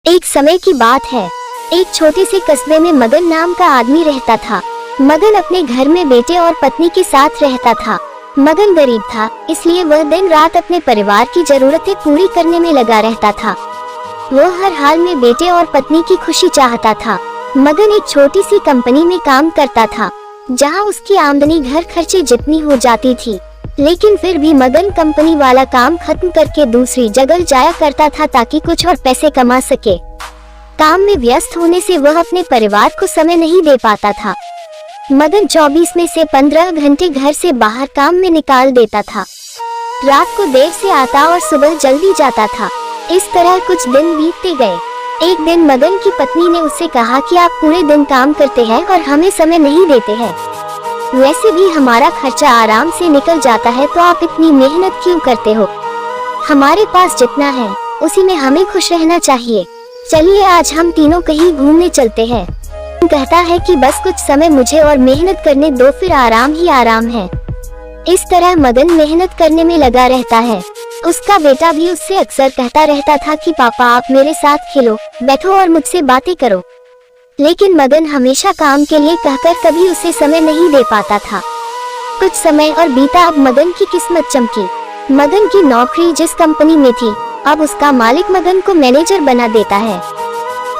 एक समय की बात है। एक छोटे से कस्बे में मगन नाम का आदमी रहता था। मगन अपने घर में बेटे और पत्नी के साथ रहता था। मगन गरीब था, इसलिए वह दिन रात अपने परिवार की जरूरतें पूरी करने में लगा रहता था। वह हर हाल में बेटे और पत्नी की खुशी चाहता था। मगन एक छोटी सी कंपनी में काम करता था, जहां उसकी आमदनी घर खर्चे जितनी हो जाती थी। लेकिन फिर भी मगन कंपनी वाला काम खत्म करके दूसरी जगह जाया करता था ताकि कुछ और पैसे कमा सके। काम में व्यस्त होने से वह अपने परिवार को समय नहीं दे पाता था। मगन 24 में से 15 घंटे घर से बाहर काम में निकाल देता था। रात को देर से आता और सुबह जल्दी जाता था। इस तरह कुछ दिन बीतते गए। एक दिन मगन की पत्नी ने उससे कहा कि आप पूरे दिन काम करते हैं और हमें समय नहीं देते हैं। वैसे भी हमारा खर्चा आराम से निकल जाता है, तो आप इतनी मेहनत क्यों करते हो? हमारे पास जितना है उसी में हमें खुश रहना चाहिए। चलिए आज हम तीनों कहीं घूमने चलते हैं। कहता है कि बस कुछ समय मुझे और मेहनत करने दो, फिर आराम ही आराम है। इस तरह मगन मेहनत करने में लगा रहता है। उसका बेटा भी उससे अक्सर कहता रहता था कि पापा आप मेरे साथ खेलो, बैठो और मुझसे बातें करो। लेकिन मगन हमेशा काम के लिए कहकर कभी उसे समय नहीं दे पाता था। कुछ समय और बीता। अब मगन की किस्मत चमकी। मगन की नौकरी जिस कंपनी में थी, अब उसका मालिक मगन को मैनेजर बना देता है।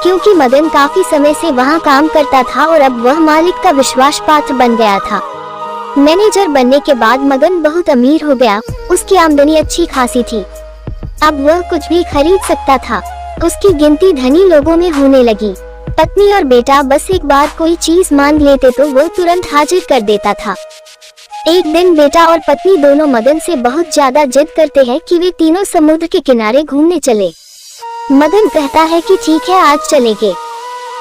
क्योंकि मगन काफी समय से वहां काम करता था और अब वह मालिक का विश्वास पात्र बन गया था। मैनेजर बनने के बाद मगन बहुत अमीर हो गया। उसकी आमदनी अच्छी खासी थी। अब वह कुछ भी खरीद सकता था। उसकी गिनती धनी लोगों में होने लगी। पत्नी और बेटा बस एक बार कोई चीज मांग लेते तो वह तुरंत हाजिर कर देता था। एक दिन बेटा और पत्नी दोनों मगन से बहुत ज्यादा जिद करते हैं कि वे तीनों समुद्र के किनारे घूमने चले। मगन कहता है कि ठीक है आज चलेंगे,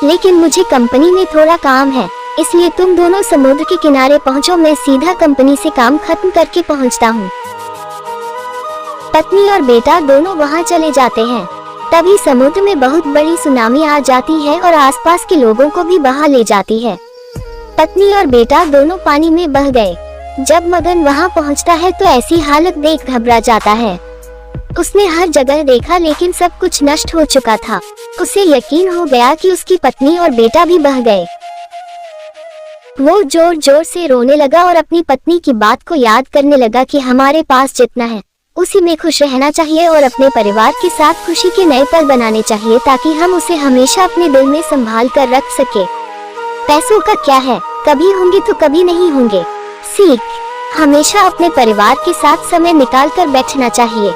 लेकिन मुझे कंपनी में थोड़ा काम है, इसलिए तुम दोनों समुद्र के किनारे पहुंचो, मैं सीधा कंपनी से काम खत्म करके पहुंचता हूँ। पत्नी और बेटा दोनों वहां चले जाते हैं। तभी समुद्र में बहुत बड़ी सुनामी आ जाती है और आसपास के लोगों को भी बहा ले जाती है। पत्नी और बेटा दोनों पानी में बह गए। जब मगन वहां पहुंचता है तो ऐसी हालत देख घबरा जाता है। उसने हर जगह देखा, लेकिन सब कुछ नष्ट हो चुका था। उसे यकीन हो गया कि उसकी पत्नी और बेटा भी बह गए। वो जोर जोर से रोने लगा और अपनी पत्नी की बात को याद करने लगा कि हमारे पास जितना है उसी में खुश रहना चाहिए और अपने परिवार के साथ खुशी के नए पल बनाने चाहिए, ताकि हम उसे हमेशा अपने दिल में संभाल कर रख सके। पैसों का क्या है, कभी होंगे तो कभी नहीं होंगे। सीख, हमेशा अपने परिवार के साथ समय निकाल कर बैठना चाहिए।